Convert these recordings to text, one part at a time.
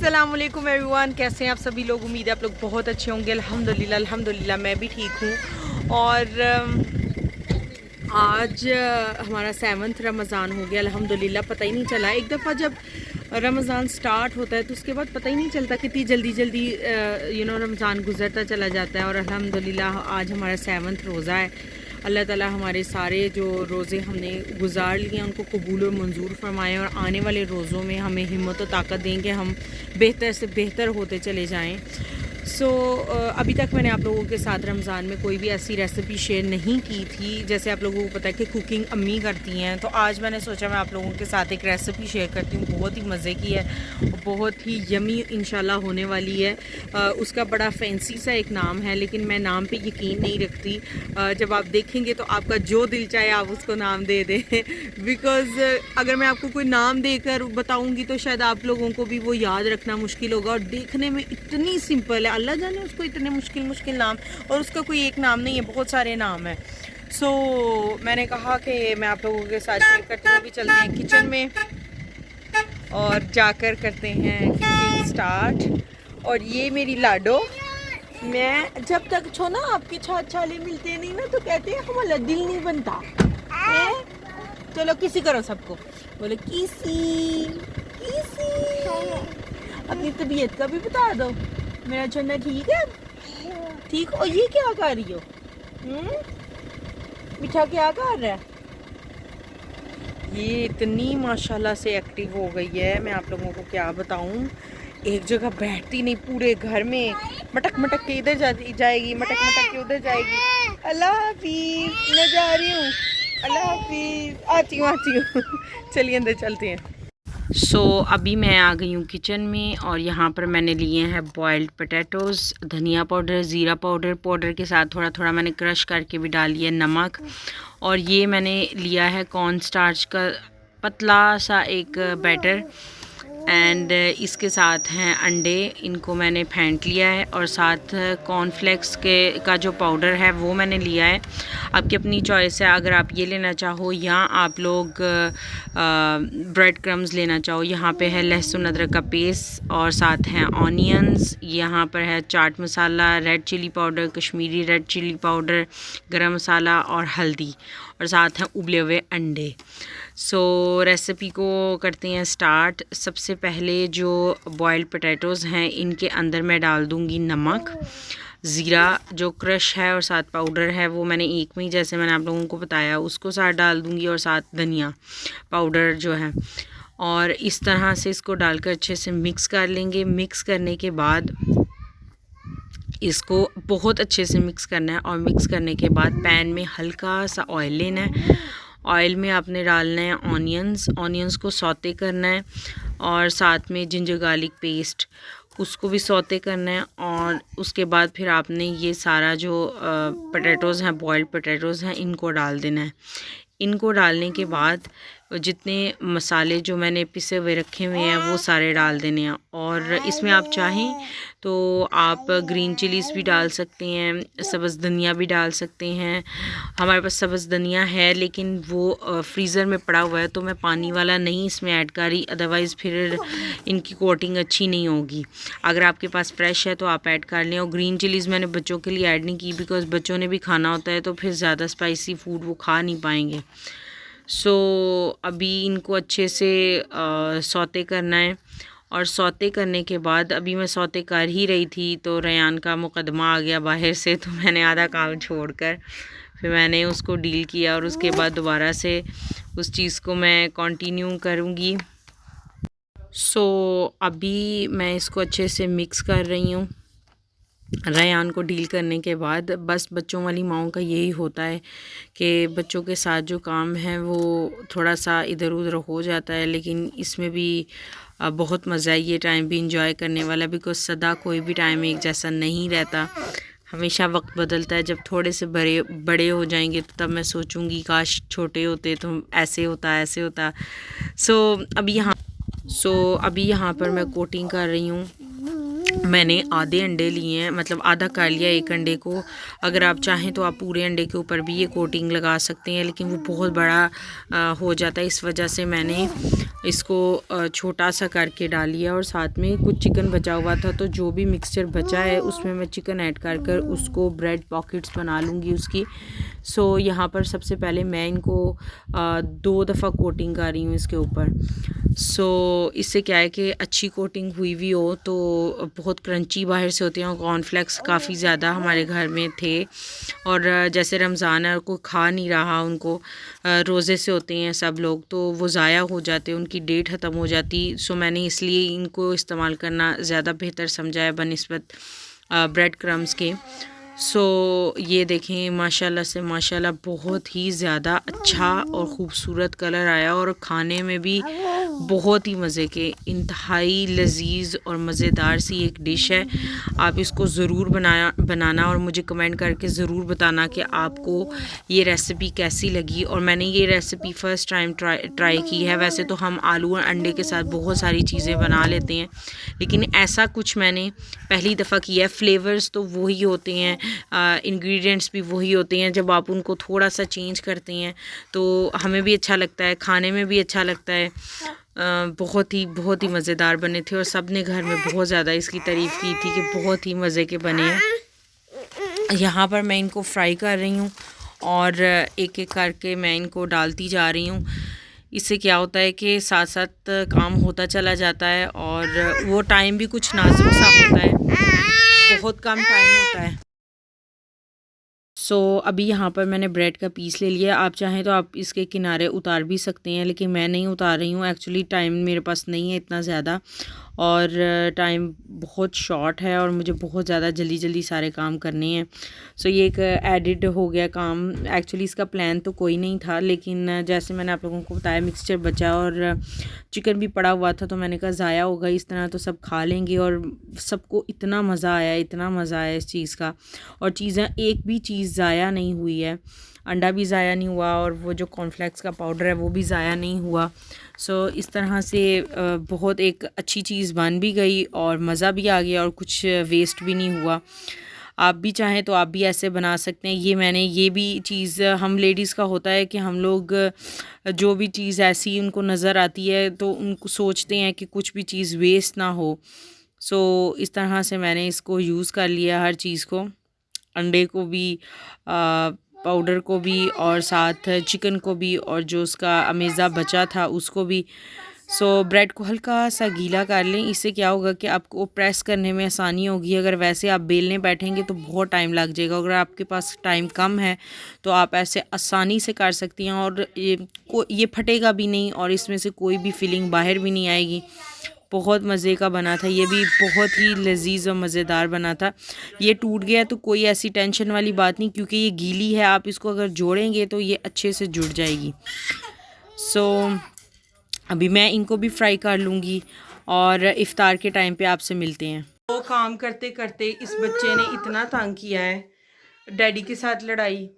अस्सलाम वालेकुम एवरीवन, कैसे हैं आप सभी लोग। उम्मीद है आप लोग बहुत अच्छे होंगे। अल्हम्दुलिल्लाह मैं भी ठीक हूँ। और आज हमारा 7वां रमज़ान हो गया अल्हम्दुलिल्लाह। पता ही नहीं चला, एक दफ़ा जब रमज़ान स्टार्ट होता है तो उसके बाद पता ही नहीं चलता कितनी जल्दी रमज़ान गुजरता चला जाता है। और अल्हम्दुलिल्लाह आज हमारा 7वां रोज़ा है। अल्लाह ताला हमारे सारे जो रोज़े हमने गुजार लिए हैं उनको कबूल और मंजूर फरमाएँ, और आने वाले रोज़ों में हमें हिम्मत और ताकत दें कि हम बेहतर से बेहतर होते चले जाएं। अभी तक मैंने आप लोगों के साथ रमज़ान में कोई भी ऐसी रेसिपी शेयर नहीं की थी। जैसे आप लोगों को पता है कि कुकिंग अम्मी करती हैं, तो आज मैंने सोचा मैं आप लोगों के साथ एक रेसिपी शेयर करती हूँ। बहुत ही मज़े की है, बहुत ही यमी इंशाल्लाह होने वाली है। उसका बड़ा फैंसी सा एक नाम है, लेकिन मैं नाम पे यकीन नहीं रखती। जब आप देखेंगे तो आपका जो दिल चाहे आप उसको नाम दे दें बिकॉज़ अगर मैं आपको कोई नाम देकर बताऊँगी तो शायद आप लोगों को भी वो याद रखना मुश्किल होगा। और देखने में इतनी सिंपल है, अल्लाह जाने उसको इतने मुश्किल नाम, और उसका कोई एक नाम नहीं है, बहुत सारे नाम हैं। मैंने कहा कि मैं आप लोगों के साथ शेयर करती हूँ। अभी चलते हैं किचन में और जाकर करते हैं कुकिंग स्टार्ट। और ये मेरी लाडो, मैं जब तक छो ना आपके छाले मिलते नहीं ना तो कहते हैं हमारा दिल नहीं बनता है। चलो किसी करो, सबको बोलो किसी किसी। अपनी तबीयत का भी बता दो। मेरा चन्ना ठीक है? ठीक। और ये क्या कर रही हो? मीठा क्या कर रहा है? ये इतनी माशाल्लाह से एक्टिव हो गई है, मैं आप लोगों को क्या बताऊं। एक जगह बैठती नहीं, पूरे घर में मटक मटक के इधर जाएगी, मटक मटक के उधर जाएगी। अल्लाह हाफिज, मैं जा रही हूँ, अल्लाह हाफिज, आती हूँ चलिए अंदर चलते हैं। अभी मैं आ गई हूँ किचन में, और यहाँ पर मैंने लिए हैं बॉइल्ड पोटैटोज़, धनिया पाउडर, ज़ीरा पाउडर के साथ थोड़ा थोड़ा मैंने क्रश करके भी डाल लिया नमक। और ये मैंने लिया है कॉर्न स्टार्च का पतला सा एक बैटर, एंड इसके साथ हैं अंडे, इनको मैंने फेंट लिया है। और साथ कॉर्नफ्लेक्स का जो पाउडर है वो मैंने लिया है। आपकी अपनी चॉइस है, अगर आप ये लेना चाहो या आप लोग ब्रेड क्रम्स लेना चाहो। यहाँ पे है लहसुन अदरक का पेस्ट, और साथ हैं ऑनियंस। यहाँ पर है chaat masala, red chilli powder, Kashmiri red chilli powder, garam masala और हल्दी, और साथ हैं उबले हुए अंडे। रेसिपी को करते हैं स्टार्ट। सबसे पहले जो बॉइल्ड पोटैटोज़ हैं इनके अंदर मैं डाल दूँगी नमक, ज़ीरा जो क्रश है और साथ पाउडर है वो मैंने एक में ही, जैसे मैंने आप लोगों को बताया, उसको साथ डाल दूँगी, और साथ धनिया पाउडर जो है। और इस तरह से इसको डालकर अच्छे से मिक्स कर लेंगे। मिक्स करने के बाद इसको बहुत अच्छे से मिक्स करना है, और मिक्स करने के बाद पैन में हल्का सा ऑयल लेना है। ऑयल में आपने डालना है ऑनियंस को सौते करना है, और साथ में जिंजर गार्लिक पेस्ट उसको भी सौते करना है। और उसके बाद फिर आपने ये सारा जो पोटैटोज़ हैं, बॉइल्ड पोटैटोज़ हैं, इनको डाल देना है। इनको डालने के बाद जितने मसाले जो मैंने पिसे हुए रखे हुए हैं वो सारे डाल देने हैं। और इसमें आप चाहें तो आप ग्रीन चिलीज़ भी डाल सकते हैं, सब्ज़ धनिया भी डाल सकते हैं। हमारे पास सब्ज़ धनिया है लेकिन वो फ्रीज़र में पड़ा हुआ है, तो मैं पानी वाला नहीं इसमें ऐड करी, अदरवाइज़ फिर इनकी कोटिंग अच्छी नहीं होगी। अगर आपके पास फ्रेश है तो आप ऐड कर लें। और ग्रीन चिलीज़ मैंने बच्चों के लिए ऐड नहीं की, बिकॉज़ बच्चों ने भी खाना होता है तो फिर ज़्यादा स्पाइसी फूड वो खा नहीं पाएंगे। अभी इनको अच्छे से सौते करना है। और सौते करने के बाद, अभी मैं सौते कर ही रही थी तो रेयान का मुकदमा आ गया बाहर से, तो मैंने आधा काम छोड़कर फिर मैंने उसको डील किया, और उसके बाद दोबारा से उस चीज़ को मैं कंटिन्यू करूँगी। अभी मैं इसको अच्छे से मिक्स कर रही हूँ। रेयान को डील करने के बाद बस बच्चों वाली माओं का यही होता है कि बच्चों के साथ जो काम है वो थोड़ा सा इधर उधर हो जाता है, लेकिन इसमें भी बहुत मज़ा है। ये टाइम भी इंजॉय करने वाला, बिकॉज़ सदा कोई भी टाइम एक जैसा नहीं रहता, हमेशा वक्त बदलता है। जब थोड़े से बड़े हो जाएंगे तो तब मैं सोचूंगी काश छोटे होते तो ऐसे होता। अभी यहाँ पर मैं कोटिंग कर रही हूँ। मैंने आधे अंडे लिए हैं, मतलब आधा कर लिया एक अंडे को। अगर आप चाहें तो आप पूरे अंडे के ऊपर भी ये कोटिंग लगा सकते हैं, लेकिन वो बहुत बड़ा हो जाता है, इस वजह से मैंने इसको छोटा सा करके डाल लिया। और साथ में कुछ चिकन बचा हुआ था, तो जो भी मिक्सचर बचा है उसमें मैं चिकन ऐड कर उसको ब्रेड पॉकेट्स बना लूँगी उसकी। सो यहाँ पर सबसे पहले मैं इनको 2 दफ़ा कोटिंग कर रही हूँ इसके ऊपर। सो इससे क्या है कि अच्छी कोटिंग हुई हो तो बहुत क्रंची बाहर से होती हैं। और कॉर्नफ्लेक्स काफ़ी ज़्यादा हमारे घर में थे, और जैसे रमज़ान है और कोई खा नहीं रहा, उनको रोज़े से होते हैं सब लोग, तो वो ज़ाया हो जाते, उनकी डेट ख़त्म हो जाती। सो मैंने इसलिए इनको इस्तेमाल करना ज़्यादा बेहतर समझा है बनिस्बत ब्रेड क्रम्स के। सो ये देखें माशाल्लाह से माशाल्लाह बहुत ही ज़्यादा अच्छा और ख़ूबसूरत कलर आया, और खाने में भी बहुत ही मज़े के, इंतहाई लजीज और मज़ेदार सी एक डिश है। आप इसको ज़रूर बनाना और मुझे कमेंट करके ज़रूर बताना कि आपको ये रेसिपी कैसी लगी। और मैंने ये रेसिपी फ़र्स्ट टाइम ट्राई की है। वैसे तो हम आलू और अंडे के साथ बहुत सारी चीज़ें बना लेते हैं, लेकिन ऐसा कुछ मैंने पहली दफ़ा किया है। फ्लेवर्स तो वही होते हैं, इंग्रेडिएंट्स भी वही होते हैं, जब आप उनको थोड़ा सा चेंज करते हैं तो हमें भी अच्छा लगता है, खाने में भी अच्छा लगता है। बहुत ही मज़ेदार बने थे, और सब ने घर में बहुत ज़्यादा इसकी तारीफ़ की थी कि बहुत ही मज़े के बने हैं। यहाँ पर मैं इनको फ्राई कर रही हूँ, और एक एक करके मैं इनको डालती जा रही हूँ। इससे क्या होता है कि साथ साथ काम होता चला जाता है, और वो टाइम भी कुछ नाजुक सा होता है, बहुत कम टाइम होता है। सो अभी यहाँ पर मैंने ब्रेड का पीस ले लिया। आप चाहें तो आप इसके किनारे उतार भी सकते हैं, लेकिन मैं नहीं उतार रही हूँ। एक्चुअली टाइम मेरे पास नहीं है इतना ज़्यादा, और टाइम बहुत शॉर्ट है, और मुझे बहुत ज़्यादा जल्दी जल्दी सारे काम करने हैं। सो ये एक एडिड हो गया काम। एक्चुअली इसका प्लान तो कोई नहीं था, लेकिन जैसे मैंने आप लोगों को बताया मिक्सचर बचा और चिकन भी पड़ा हुआ था, तो मैंने कहा ज़ाया होगा इस तरह तो सब खा लेंगे। और सबको इतना मज़ा आया, इतना मज़ा आया इस चीज़ का, और चीज़ें एक भी चीज़ ज़ाया नहीं हुई है। अंडा भी ज़ाया नहीं हुआ, और वो जो कॉर्नफ्लेक्स का पाउडर है वो भी ज़ाया नहीं हुआ। सो इस तरह से बहुत एक अच्छी चीज़ बन भी गई, और मज़ा भी आ गया, और कुछ वेस्ट भी नहीं हुआ। आप भी चाहें तो आप भी ऐसे बना सकते हैं। ये भी चीज़ हम लेडीज़ का होता है कि हम लोग जो भी चीज़ ऐसी उनको नज़र आती है तो उनको सोचते हैं कि कुछ भी चीज़ वेस्ट ना हो। सो इस तरह से मैंने इसको यूज़ कर लिया, हर चीज़ को, अंडे को भी, पाउडर को भी, और साथ चिकन को भी, और जो उसका अमेज़ा बचा था उसको भी। सो ब्रेड को हल्का सा गीला कर लें, इससे क्या होगा कि आपको प्रेस करने में आसानी होगी। अगर वैसे आप बेलने बैठेंगे तो बहुत टाइम लग जाएगा। अगर आपके पास टाइम कम है तो आप ऐसे आसानी से कर सकती हैं, और ये फटेगा भी नहीं, और इसमें से कोई भी फीलिंग बाहर भी नहीं आएगी। बहुत मज़े का बना था, ये भी बहुत ही लजीज और मज़ेदार बना था। ये टूट गया तो कोई ऐसी टेंशन वाली बात नहीं, क्योंकि ये गीली है, आप इसको अगर जोड़ेंगे तो ये अच्छे से जुड़ जाएगी। सो अभी मैं इनको भी फ्राई कर लूँगी, और इफ़्तार के टाइम पे आपसे मिलते हैं। वो काम करते करते इस बच्चे ने इतना तंग किया है, डैडी के साथ लड़ाई,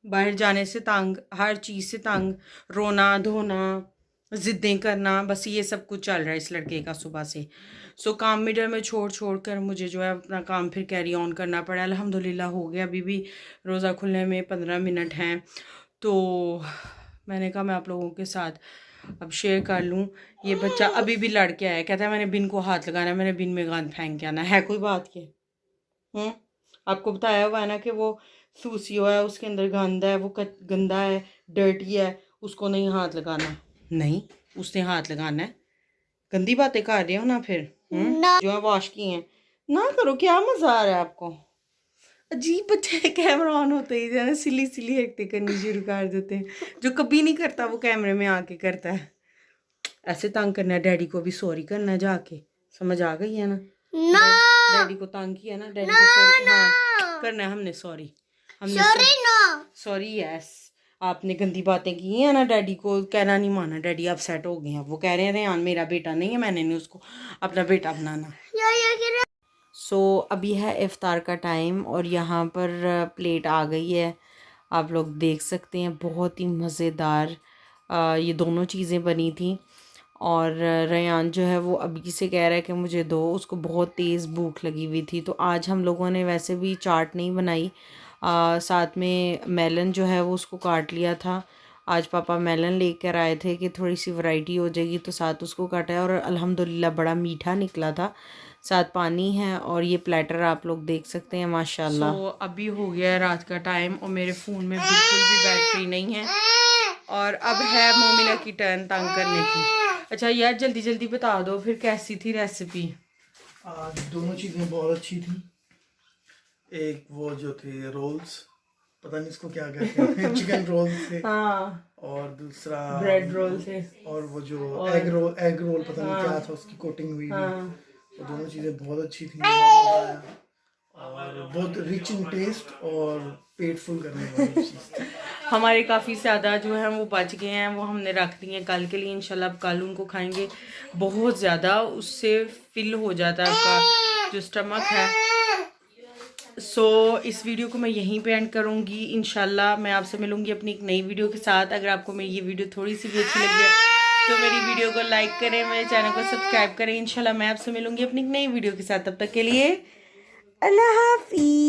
बाहर जाने से तंग, हर चीज़ से तंग, रोना धोना, ज़िद्दें करना, बस ये सब कुछ चल रहा है इस लड़के का सुबह से। सो काम मिडल में छोड़ कर मुझे जो है अपना काम फिर कैरी ऑन करना पड़ा। अल्हम्दुलिल्लाह हो गया, अभी भी रोज़ा खुलने में 15 मिनट हैं, तो मैंने कहा मैं आप लोगों के साथ अब शेयर कर लूँ। ये बच्चा अभी भी लड़ के आया, कहता है मैंने बिन को हाथ लगाना है, मैंने बिन में गंद फेंक के आना है। कोई बात के आपको बताया हुआ है ना कि वो सूसियो है, उसके अंदर गंद है, वो गंदा है, डर्टी है, उसको नहीं हाथ लगाना। नहीं, उसने हाथ लगाना है। गंदी बातें कर रहे हो ना फिर, जो है वॉश की हैं ना करो। क्या मज़ा आ रहा है आपको? अजीब बच्चे कैमरा ऑन होते ही जो है सिली सिली हरकतें करनी शुरू कर देते हैं। जो कभी नहीं करता वो कैमरे में आके करता है। ऐसे तंग करना है, डैडी को भी सॉरी करना है जाके, समझ आ गई है ना? डैडी को तंग किया ना, डैडी को सॉरी हाँ करना है हमने, सॉरी सॉरी यस। आपने गंदी बातें की हैं ना, डैडी को कहना नहीं माना, डैडी अपसेट हो गए हैं। वो कह रहे हैं रेहान मेरा बेटा नहीं है, मैंने नहीं उसको अपना बेटा बनाना। सो अभी है इफ़्तार का टाइम, और यहाँ पर प्लेट आ गई है, आप लोग देख सकते हैं। बहुत ही मज़ेदार ये दोनों चीज़ें बनी थी, और रेयान जो है वो अभी से कह रहा है कि मुझे दो, उसको बहुत तेज़ भूख लगी हुई थी। तो आज हम लोगों ने वैसे भी चाट नहीं बनाई, साथ में मेलन जो है वो उसको काट लिया था। आज पापा मेलन लेकर आए थे कि थोड़ी सी वैरायटी हो जाएगी, तो साथ उसको काटा है और अल्हम्दुलिल्लाह बड़ा मीठा निकला था। साथ पानी है और ये प्लेटर आप लोग देख सकते हैं माशाल्लाह। So, अभी हो गया है रात का टाइम और मेरे फ़ोन में बिल्कुल भी बैटरी नहीं है और अब है मोमिना की टर्न तंग करने की। अच्छा यार जल्दी जल्दी बता दो फिर कैसी थी रेसिपी? आज दोनों चीज़ें बहुत अच्छी थी। एक वो जो थे रोल्स, पता नहीं इसको क्या कहते हैं, चिकन रोल्स थे। हाँ। और दूसरा ब्रेड रोल थे। और वो जो एग रोल पता नहीं क्या था, उसकी कोटिंग हुई थी। तो दोनों चीज़ें बहुत अच्छी थी, बहुत मज़ा आया और बहुत रिच इन टेस्ट और पेट फुल करने वाली चीज़ थी। हमारे काफ़ी ज़्यादा जो है वो बच गए हैं, वो हमने रख दिए हैं कल के लिए इंशाल्लाह। अब कल उनको खाएंगे, बहुत ज़्यादा उससे फिल हो जाता है आपका जो स्टमक है। इस वीडियो को मैं यहीं पे एंड करूँगी। इंशाल्लाह मैं आपसे मिलूँगी अपनी एक नई वीडियो के साथ। अगर आपको मेरी ये वीडियो थोड़ी सी भी अच्छी लगी है तो मेरी वीडियो को लाइक करें, मेरे चैनल को सब्सक्राइब करें। इंशाल्लाह मैं आपसे मिलूँगी अपनी एक नई वीडियो के साथ। तब तक के लिए अल्लाह हाफिज़।